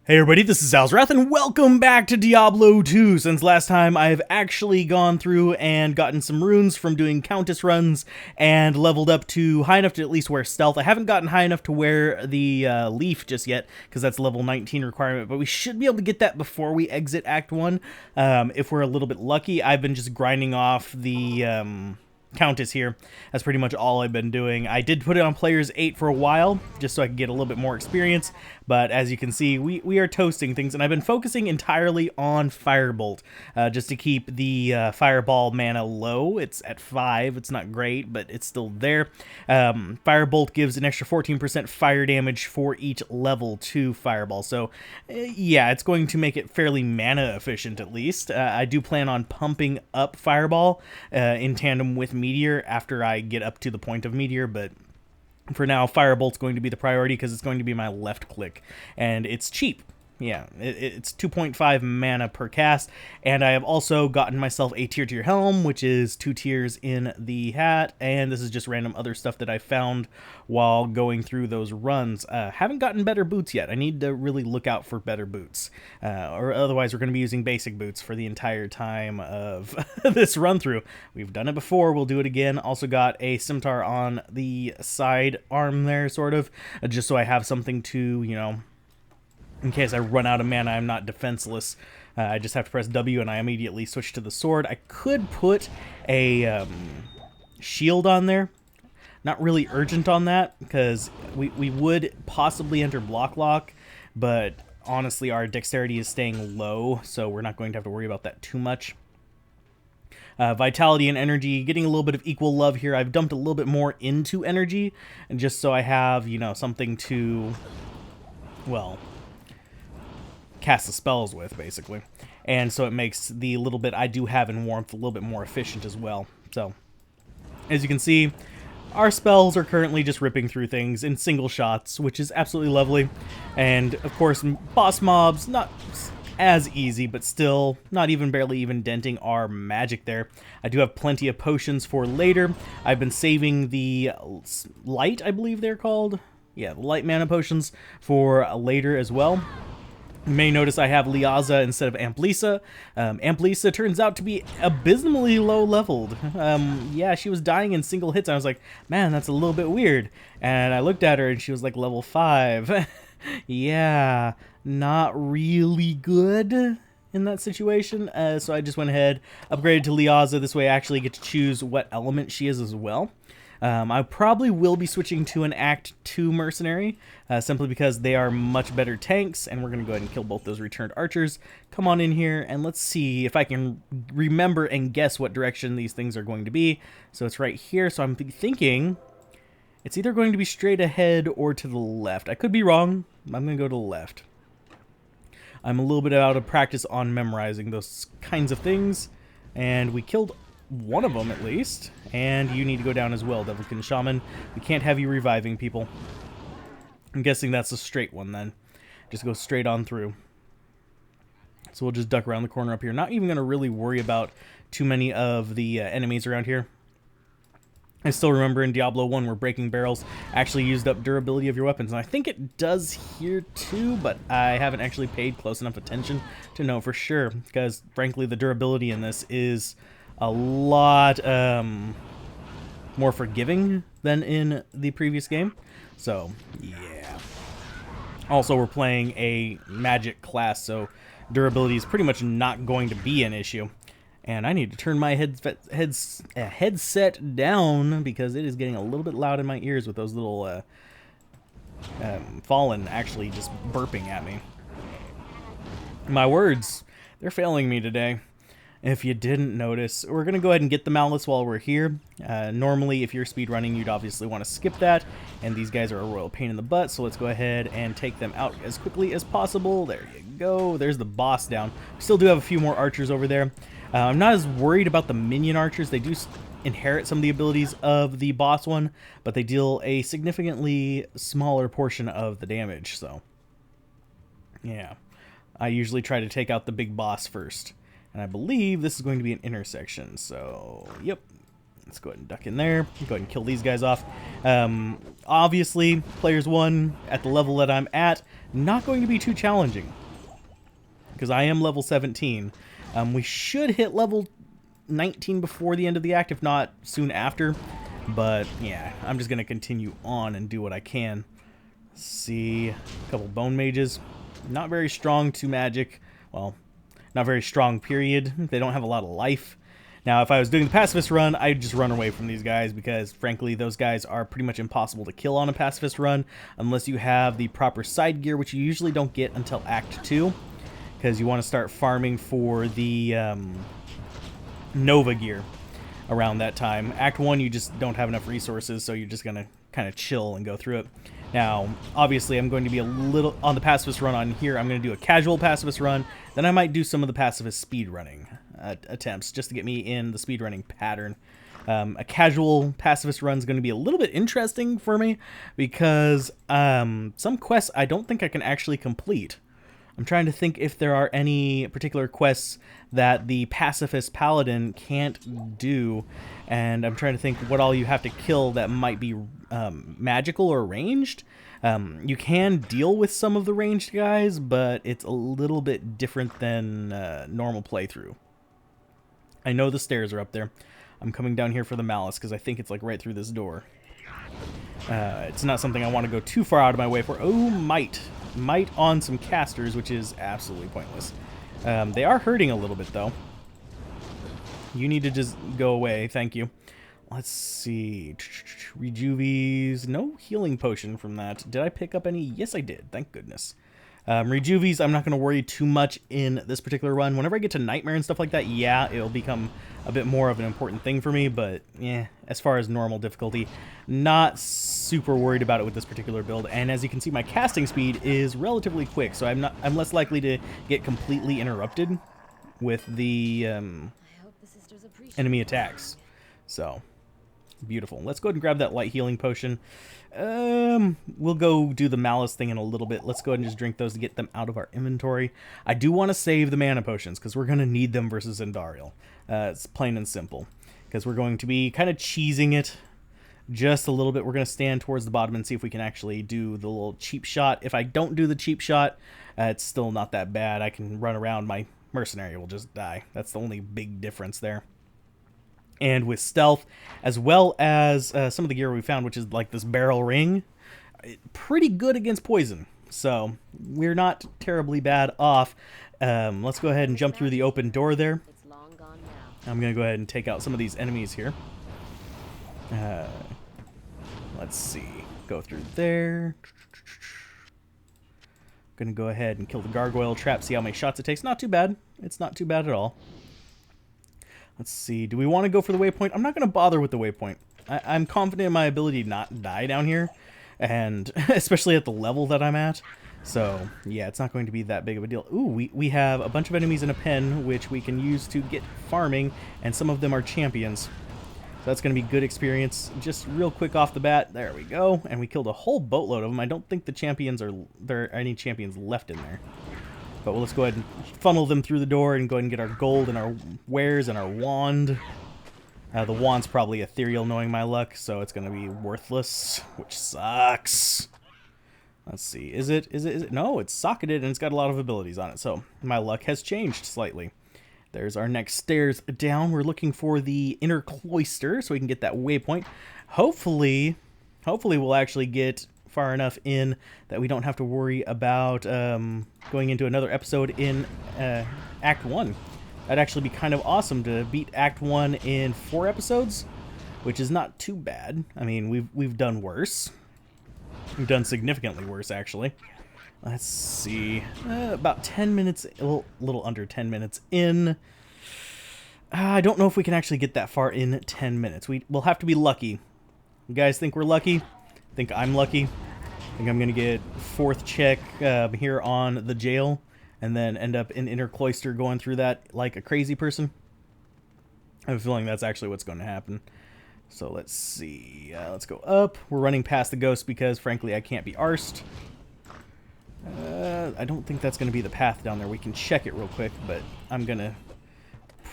Hey everybody, this is Alzorath, and welcome back to Diablo 2. Since last time, I've actually gone through and gotten some runes from doing Countess runs and leveled up to high enough to at least wear Stealth. I haven't gotten high enough to wear the Leaf just yet, because that's level 19 requirement, but we should be able to get that before we exit Act 1, if we're a little bit lucky. I've been just grinding off the Countess here. That's pretty much all I've been doing. I did put it on Players 8 for a while, just so I could get a little bit more experience, but as you can see, we are toasting things, and I've been focusing entirely on Firebolt, just to keep the Fireball mana low. It's at 5, it's not great, but it's still there. Firebolt gives an extra 14% fire damage for each level to Fireball, so yeah, it's going to make it fairly mana efficient at least. I do plan on pumping up Fireball in tandem with Meteor after I get up to the point of Meteor, but for now, Firebolt's going to be the priority because it's going to be my left click, and it's cheap. Yeah, it's 2.5 mana per cast, and I have also gotten myself a tier helm, which is 2 tiers in the hat, and this is just random other stuff that I found while going through those runs. Haven't gotten better boots yet. I need to really look out for better boots, or otherwise we're going to be using basic boots for the entire time of this run through. We've done it before, we'll do it again. Also got a scimitar on the side arm there, sort of, just so I have something to, you know, in case I run out of mana, I'm not defenseless. I just have to press W and I immediately switch to the sword. I could put a shield on there. Not really urgent on that, because we would possibly enter block lock, but honestly our dexterity is staying low, so we're not going to have to worry about that too much. Vitality and energy, getting a little bit of equal love here. I've dumped a little bit more into energy, and just so I have, you know, something to, well, cast the spells with, basically. And so it makes the little bit I do have in warmth a little bit more efficient as well. So, as you can see, our spells are currently just ripping through things in single shots, which is absolutely lovely. And, of course, boss mobs, not as easy, but still not even barely even denting our magic there. I do have plenty of potions for later. I've been saving the light, I believe they're called. Yeah, the light mana potions for later as well. You may notice I have Liaza instead of Amplisa. Amplisa turns out to be abysmally low leveled. Yeah, she was dying in single hits. I was like, man, that's a little bit weird. And I looked at her and she was like level 5. Yeah, not really good in that situation. So I just went ahead, upgraded to Liaza. This way I actually get to choose what element she is as well. I probably will be switching to an Act 2 mercenary, simply because they are much better tanks, and we're going to go ahead and kill both those returned archers. Come on in here, and let's see if I can remember and guess what direction these things are going to be. So it's right here, so I'm thinking it's either going to be straight ahead or to the left. I could be wrong. I'm going to go to the left. I'm a little bit out of practice on memorizing those kinds of things, and we killed one of them at least, and you need to go down as well, Devilkin Shaman. We can't have you reviving people. I'm guessing that's a straight one then. Just go straight on through. So we'll just duck around the corner up here. Not even going to really worry about too many of the enemies around here. I still remember in Diablo 1 where breaking barrels actually used up durability of your weapons, and I think it does here too, but I haven't actually paid close enough attention to know for sure, because frankly the durability in this is a lot more forgiving than in the previous game. So, yeah. Also, we're playing a magic class, so durability is pretty much not going to be an issue. And I need to turn my headset down because it is getting a little bit loud in my ears with those little Fallen actually just burping at me. My words, they're failing me today. If you didn't notice, we're going to go ahead and get the Malice while we're here. Normally, if you're speedrunning, you'd obviously want to skip that, and these guys are a royal pain in the butt, so let's go ahead and take them out as quickly as possible. There you go. There's the boss down. We still do have a few more archers over there. I'm not as worried about the minion archers. They do inherit some of the abilities of the boss one, but they deal a significantly smaller portion of the damage, so yeah. I usually try to take out the big boss first. And I believe this is going to be an intersection, so, yep. Let's go ahead and duck in there. Go ahead and kill these guys off. Obviously, players 1 at the level that I'm at, not going to be too challenging because I am level 17. We should hit level 19 before the end of the act, if not soon after. But yeah, I'm just going to continue on and do what I can. Let's see, a couple bone mages. Not very strong to magic. Well, not very strong, period. They don't have a lot of life. Now, if I was doing the pacifist run, I'd just run away from these guys because, frankly, those guys are pretty much impossible to kill on a pacifist run unless you have the proper side gear, which you usually don't get until Act 2 because you want to start farming for the Nova gear around that time. Act 1, you just don't have enough resources, so you're just going to kind of chill and go through it. Now, obviously, I'm going to be a little on the pacifist run on here. I'm going to do a casual pacifist run. Then I might do some of the pacifist speed running attempts just to get me in the speed running pattern. A casual pacifist run is going to be a little bit interesting for me because some quests I don't think I can actually complete. I'm trying to think if there are any particular quests that the pacifist paladin can't do, and I'm trying to think what all you have to kill that might be magical or ranged. You can deal with some of the ranged guys, but it's a little bit different than normal playthrough. I know the stairs are up there. I'm coming down here for the malice because I think it's like right through this door. It's not something I want to go too far out of my way for. Oh, might on some casters, which is absolutely pointless. They are hurting a little bit though. You need to just go away, thank you. Let's see, rejuvies, no healing potion from that. Did I pick up any? Yes, I did, thank goodness. Rejuvies, I'm not going to worry too much in this particular run. Whenever I get to Nightmare and stuff like that, yeah, it'll become a bit more of an important thing for me, but yeah, as far as normal difficulty, not super worried about it with this particular build. And as you can see, my casting speed is relatively quick, so I'm less likely to get completely interrupted with the enemy attacks. So, beautiful. Let's go ahead and grab that light healing potion. We'll go do the malice thing in a little bit. Let's go ahead and just drink those to get them out of our inventory. I do want to save the mana potions because we're going to need them versus Andariel. It's plain and simple. Because we're going to be kind of cheesing it just a little bit. We're going to stand towards the bottom and see if we can actually do the little cheap shot. If I don't do the cheap shot, it's still not that bad. I can run around. My mercenary will just die. That's the only big difference there. And with stealth, as well as some of the gear we found, which is like this barrel ring, pretty good against poison. So we're not terribly bad off. Let's go ahead and jump through the open door there. I'm going to go ahead and take out some of these enemies here. Let's see. Go through there. Going to go ahead and kill the gargoyle trap, see how many shots it takes. Not too bad. It's not too bad at all. Let's see. Do we want to go for the waypoint? I'm not going to bother with the waypoint. I'm confident in my ability to not die down here, and especially at the level that I'm at. So, yeah, it's not going to be that big of a deal. Ooh, we have a bunch of enemies in a pen, which we can use to get farming, and some of them are champions. So that's going to be good experience. Just real quick off the bat, there we go. And we killed a whole boatload of them. I don't think the champions there are any champions left in there. But let's go ahead and funnel them through the door and go ahead and get our gold and our wares and our wand. The wand's probably ethereal knowing my luck, so it's going to be worthless, which sucks. Let's see. Is it? No, it's socketed and it's got a lot of abilities on it, so my luck has changed slightly. There's our next stairs down. We're looking for the inner cloister so we can get that waypoint. Hopefully we'll actually get far enough in that we don't have to worry about going into another episode in Act 1. That'd actually be kind of awesome to beat Act 1 in 4 episodes, which is not too bad. I mean, we've done worse. We've done significantly worse, actually. Let's see. About 10 minutes, a little under 10 minutes in. I don't know if we can actually get that far in 10 minutes. We'll have to be lucky. You guys think we're lucky? Think I'm lucky. I think I'm going to get 4th check here on the jail and then end up in Inner Cloister going through that like a crazy person. I have a feeling that's actually what's going to happen. So let's see. Let's go up. We're running past the ghost because, frankly, I can't be arsed. I don't think that's going to be the path down there. We can check it real quick, but I'm going to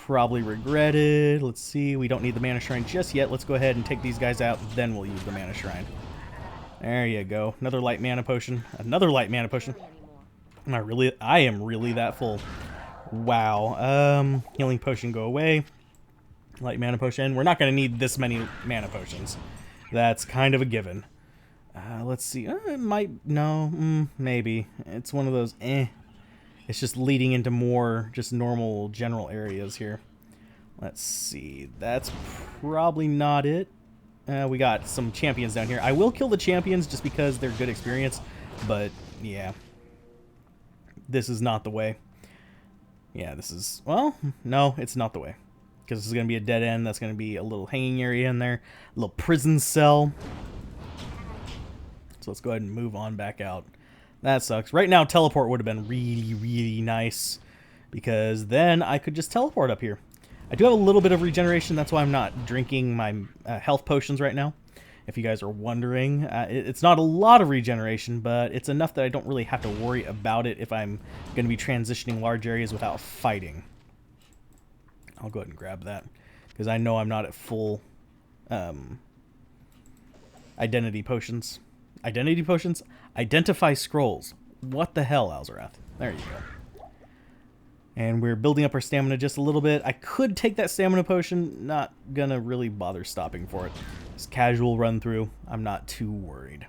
probably regret it. Let's see. We don't need the Mana Shrine just yet. Let's go ahead and take these guys out. Then we'll use the Mana Shrine. There you go. Another light mana potion. Another light mana potion. I am really that full. Wow. Healing potion, go away. Light mana potion. We're not going to need this many mana potions. That's kind of a given. Let's see. It might... No. Maybe. It's one of those... It's just leading into more just normal general areas here. Let's see. That's probably not it. We got some champions down here. I will kill the champions just because they're good experience. But, yeah. This is not the way. Yeah, this is... Well, no, it's not the way. Because this is going to be a dead end. That's going to be a little hanging area in there. A little prison cell. So let's go ahead and move on back out. That sucks. Right now, teleport would have been really, really nice. Because then I could just teleport up here. I do have a little bit of regeneration. That's why I'm not drinking my health potions right now. If you guys are wondering. It's not a lot of regeneration, but it's enough that I don't really have to worry about it if I'm going to be transitioning large areas without fighting. I'll go ahead and grab that. Because I know I'm not at full identity potions. Identity potions? Identify scrolls. What the hell, Alzorath? There you go. And we're building up our stamina just a little bit. I could take that stamina potion. Not gonna really bother stopping for it. Just casual run through. I'm not too worried.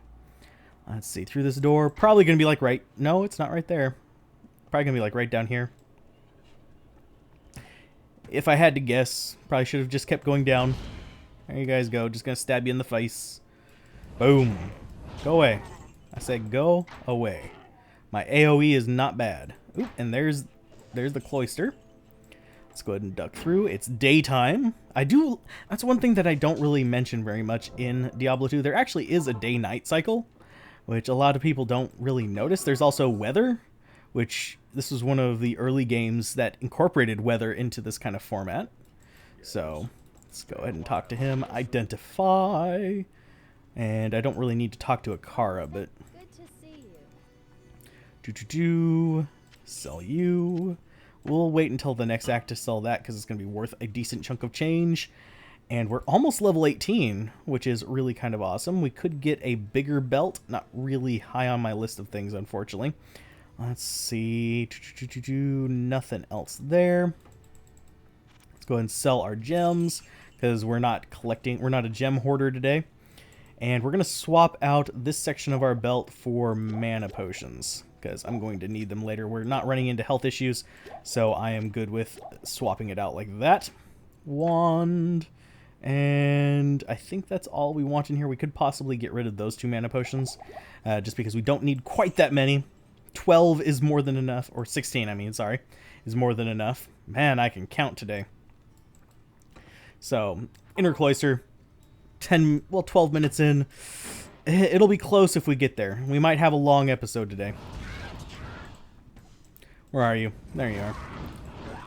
Let's see. Through this door. Probably gonna be like right... No, it's not right there. Probably gonna be like right down here. If I had to guess, probably should have just kept going down. There you guys go. Just gonna stab you in the face. Boom. Go away. I said go away. My AoE is not bad. Oop, and there's the cloister. Let's go ahead and duck through. It's daytime. That's one thing that I don't really mention very much in Diablo 2. There actually is a day-night cycle, which a lot of people don't really notice. There's also weather, which this was one of the early games that incorporated weather into this kind of format. So let's go ahead and talk to him. Identify. And I don't really need to talk to Akara, but... Good to see you. Sell you. We'll wait until the next act to sell that, because it's going to be worth a decent chunk of change. And we're almost level 18, which is really kind of awesome. We could get a bigger belt. Not really high on my list of things, unfortunately. Let's see. Nothing else there. Let's go ahead and sell our gems, because we're not a gem hoarder today. And we're going to swap out this section of our belt for mana potions, because I'm going to need them later. We're not running into health issues, so I am good with swapping it out like that. Wand. And I think that's all we want in here. We could possibly get rid of those 2 mana potions, just because we don't need quite that many. 12 is more than enough, or 16, I mean, sorry, is more than enough. Man, I can count today. So, inner cloister. 12 minutes in. It'll be close if we get there. We might have a long episode today. Where are you? There you are.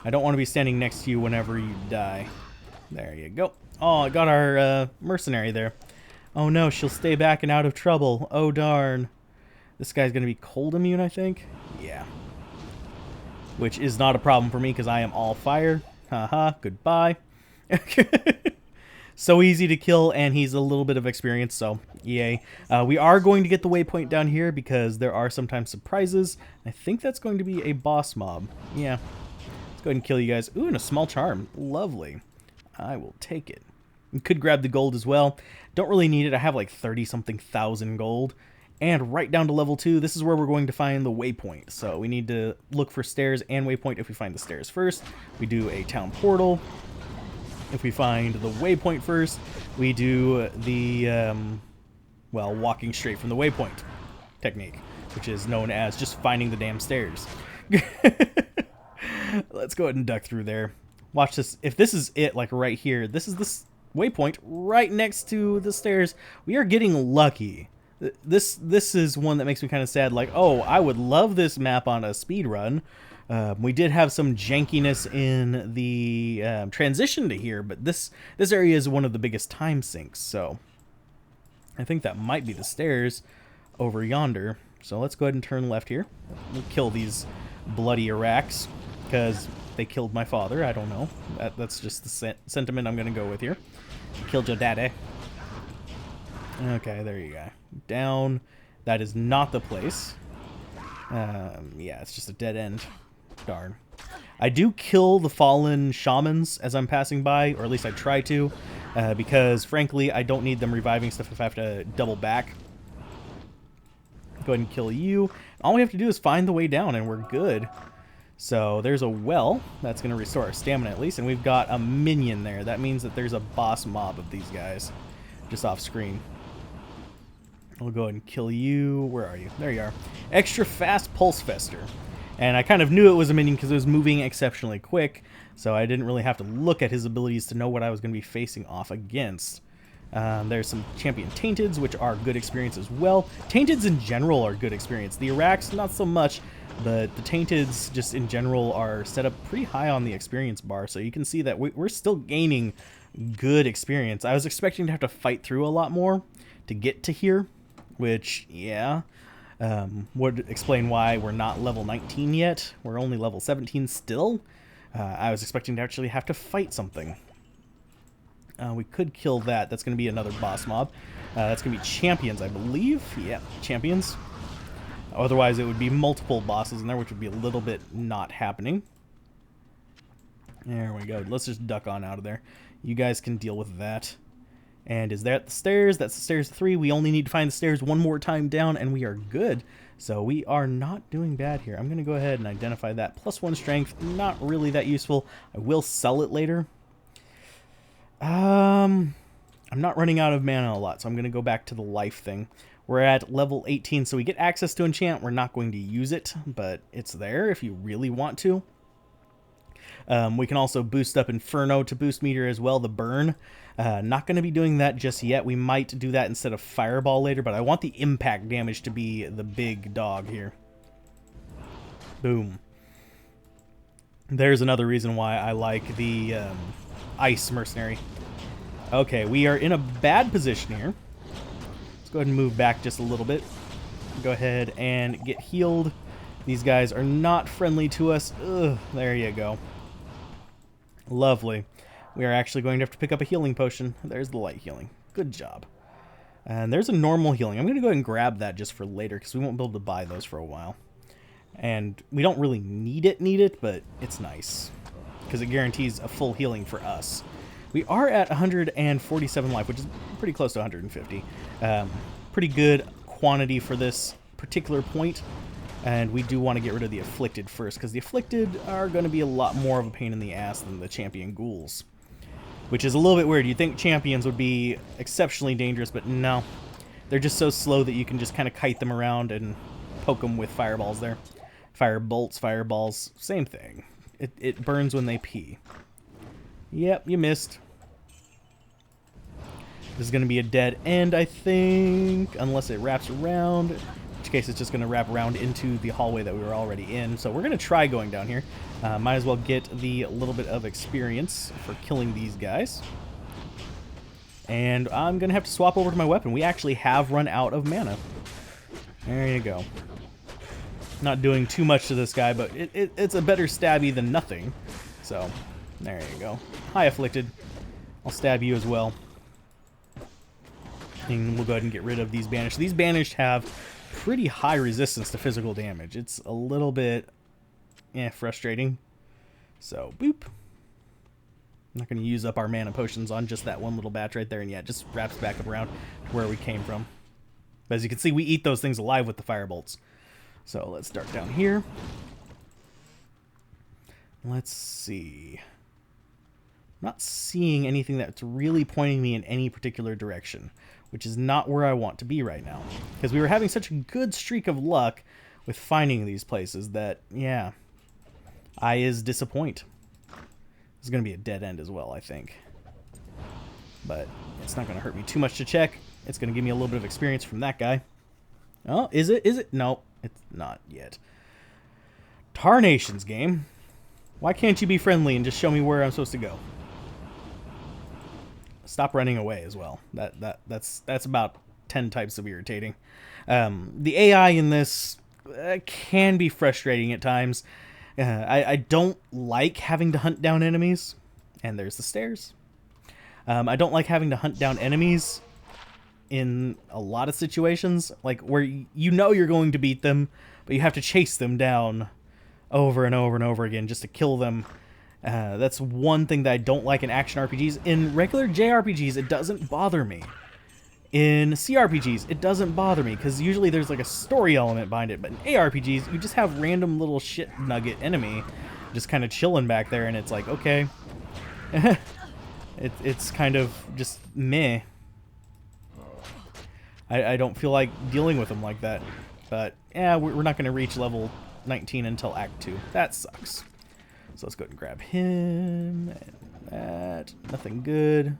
I don't want to be standing next to you whenever you die. There you go. Oh, I got our mercenary there. Oh no, she'll stay back and out of trouble. Oh darn. This guy's going to be cold immune, I think. Yeah. Which is not a problem for me because I am all fire. Haha, goodbye. So easy to kill, and he's a little bit of experience, so yay. We are going to get the waypoint down here because there are sometimes surprises. I think that's going to be a boss mob. Yeah. Let's go ahead and kill you guys. Ooh, and a small charm. Lovely. I will take it. You could grab the gold as well. Don't really need it. I have like 30-something thousand gold. And right down to level 2, this is where we're going to find the waypoint. So we need to look for stairs and waypoint. If we find the stairs first, we do a town portal. If we find the waypoint first, we do the, well, walking straight from the waypoint technique, which is known as just finding the damn stairs. Let's go ahead and duck through there. Watch this. If this is it, like right here, this is the waypoint right next to the stairs. We are getting lucky. This is one that makes me kind of sad. Like, oh, I would love this map on a speed run. We did have some jankiness in the transition to here, but this area is one of the biggest time sinks, so I think that might be the stairs over yonder. So let's go ahead and turn left here. We'll kill these bloody Iraqs, because they killed my father. I don't know. That's just the sentiment I'm going to go with here. Killed your daddy. Okay, there you go. Down. That is not the place. Yeah, it's just a dead end. Darn. I do kill the fallen shamans as I'm passing by, or at least I try to, because frankly, I don't need them reviving stuff if I have to double back. Go ahead and kill you. All we have to do is find the way down, and we're good. So there's a well that's going to restore our stamina at least, and we've got a minion there. That means that there's a boss mob of these guys just off screen. We'll go ahead and kill you. Where are you? There you are. Extra fast pulse fester. And I kind of knew it was a minion because it was moving exceptionally quick, so I didn't really have to look at his abilities to know what I was going to be facing off against. There's some champion Tainteds, which are good experience as well. Tainteds in general are good experience. The Iraqs, not so much, but the Tainteds just in general are set up pretty high on the experience bar, so you can see that we're still gaining good experience. I was expecting to have to fight through a lot more to get to here, which, yeah, would explain why we're not level 19 yet. We're only level 17 still. I was expecting to actually have to fight something. We could kill that. That's going to be another boss mob. That's going to be champions, I believe. Yeah, champions. Otherwise, it would be multiple bosses in there, which would be a little bit not happening. There we go. Let's just duck on out of there. You guys can deal with that. And is that the stairs? That's the stairs 3. We only need to find the stairs one more time down, and we are good. So we are not doing bad here. I'm going to go ahead and identify that. +1 strength. Not really that useful. I will sell it later. I'm not running out of mana a lot, so I'm going to go back to the life thing. We're at level 18, so we get access to enchant. We're not going to use it, but it's there if you really want to. We can also boost up Inferno to boost meter as well, the burn. Not going to be doing that just yet. We might do that instead of Fireball later, but I want the impact damage to be the big dog here. Boom. There's another reason why I like the Ice Mercenary. Okay, we are in a bad position here. Let's go ahead and move back just a little bit. Go ahead and get healed. These guys are not friendly to us. Ugh, there you go. Lovely. We are actually going to have to pick up a healing potion. There's the light healing. Good job. And there's a normal healing. I'm going to go ahead and grab that just for later because we won't be able to buy those for a while. And we don't really need it, but it's nice because it guarantees a full healing for us. We are at 147 life, which is pretty close to 150. Pretty good quantity for this particular point. And we do want to get rid of the Afflicted first, because the Afflicted are going to be a lot more of a pain in the ass than the Champion Ghouls. Which is a little bit weird. You'd think Champions would be exceptionally dangerous, but no. They're just so slow that you can just kind of kite them around and poke them with fireballs there. Fire bolts, fireballs, same thing. It burns when they pee. Yep, you missed. This is going to be a dead end, I think, unless it wraps around. In which case, it's just going to wrap around into the hallway that we were already in. So we're going to try going down here. Might as well get the little bit of experience for killing these guys. And I'm going to have to swap over to my weapon. We actually have run out of mana. There you go. Not doing too much to this guy, but it's a better stabby than nothing. So, there you go. Hi, Afflicted. I'll stab you as well. And we'll go ahead and get rid of these Banished. These Banished have pretty high resistance to physical damage. It's a little bit frustrating. So, boop. I'm not going to use up our mana potions on just that one little batch right there. And yeah, it just wraps back up around to where we came from. But as you can see, we eat those things alive with the firebolts. So let's start down here. Let's see. I'm not seeing anything that's really pointing me in any particular direction, which is not where I want to be right now. Because we were having such a good streak of luck with finding these places that, yeah, I is disappoint. This is going to be a dead end as well, I think. But it's not going to hurt me too much to check. It's going to give me a little bit of experience from that guy. Oh, is it? Is it? No, it's not yet. Tarnations game. Why can't you be friendly and just show me where I'm supposed to go? Stop running away as well. That's about 10 types of irritating. The AI in this can be frustrating at times. I don't like having to hunt down enemies. And there's the stairs. I don't like having to hunt down enemies in a lot of situations, like where you know you're going to beat them, but you have to chase them down over and over and over again just to kill them. That's one thing that I don't like in action RPGs. In regular JRPGs, it doesn't bother me. In CRPGs, it doesn't bother me, because usually there's like a story element behind it, but in ARPGs, you just have random little shit nugget enemy just kind of chilling back there, and it's like, okay. It's kind of just meh. I don't feel like dealing with them like that. But, yeah, we're not going to reach level 19 until Act 2. That sucks. So let's go ahead and grab him. And that. Nothing good.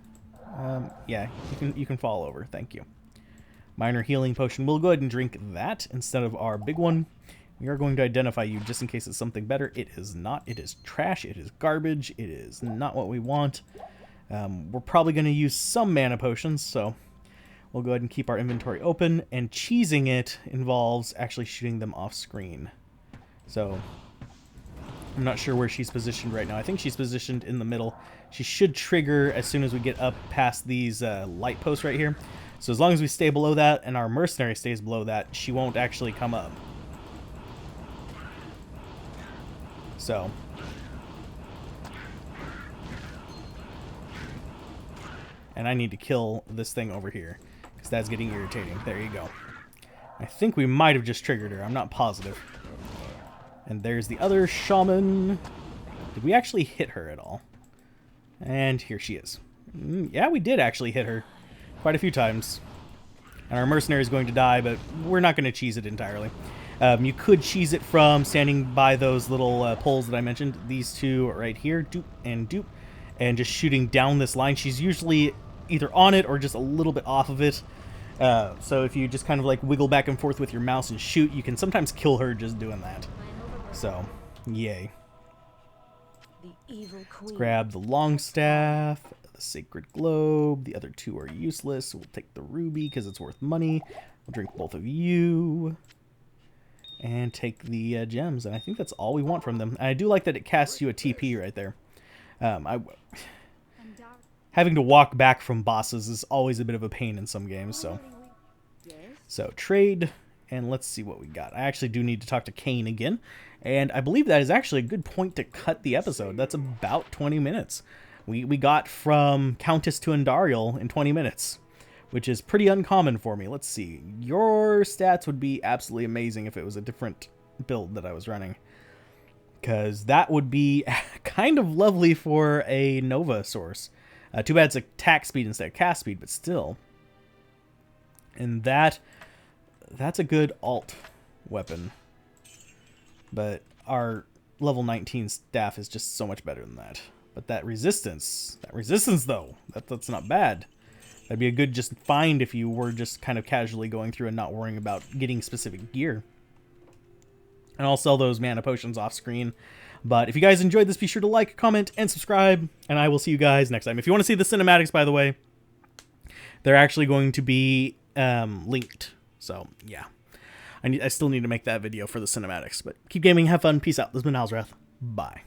Yeah, you can fall over. Thank you. Minor healing potion. We'll go ahead and drink that instead of our big one. We are going to identify you just in case it's something better. It is not. It is trash. It is garbage. It is not what we want. We're probably going to use some mana potions, so we'll go ahead and keep our inventory open. And cheesing it involves actually shooting them off screen. So I'm not sure where she's positioned right now. I think she's positioned in the middle. She should trigger as soon as we get up past these light posts right here. So as long as we stay below that and our mercenary stays below that, she won't actually come up. So and I need to kill this thing over here, because that's getting irritating. There you go. I think we might have just triggered her. I'm not positive. And there's the other shaman. Did we actually hit her at all? And here she is. Yeah, we did actually hit her quite a few times. And our mercenary is going to die, but we're not going to cheese it entirely. You could cheese it from standing by those little poles that I mentioned. These two right here, dupe and dupe. And just shooting down this line. She's usually either on it or just a little bit off of it. So if you just kind of like wiggle back and forth with your mouse and shoot, you can sometimes kill her just doing that. So, yay. Let's grab the long staff, the sacred globe. The other two are useless. We'll take the ruby because it's worth money. We'll drink both of you. And take the gems. And I think that's all we want from them. And I do like that it casts you a TP right there. Having to walk back from bosses is always a bit of a pain in some games, so trade, and let's see what we got. I actually do need to talk to Kane again, and I believe that is actually a good point to cut the episode. That's about 20 minutes. We got from Countess to Andariel in 20 minutes, which is pretty uncommon for me. Let's see. Your stats would be absolutely amazing if it was a different build that I was running, because that would be kind of lovely for a Nova source. Too bad it's attack speed instead of cast speed, but still. And that's a good alt weapon. But our level 19 staff is just so much better than that. But that resistance though, that's not bad. That'd be a good just find if you were just kind of casually going through and not worrying about getting specific gear. And I'll sell those mana potions off screen. But if you guys enjoyed this, be sure to like, comment, and subscribe. And I will see you guys next time. If you want to see the cinematics, by the way, they're actually going to be linked. So, yeah. I still need to make that video for the cinematics. But keep gaming, have fun, peace out. This has been Alzorath. Bye.